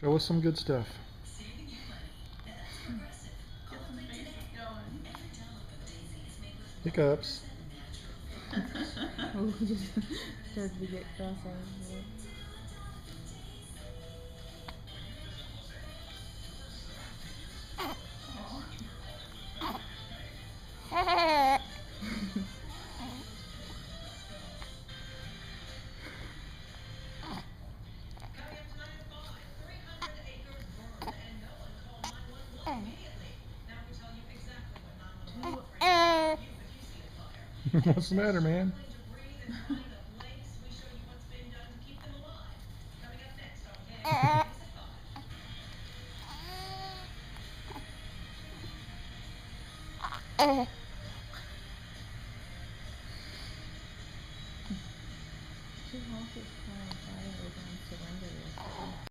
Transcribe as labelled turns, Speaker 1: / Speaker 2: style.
Speaker 1: Show us some good stuff.
Speaker 2: Get some faces going.
Speaker 1: Hiccups.
Speaker 3: Oh, just started to get cross-eyed.
Speaker 1: What's the matter, man?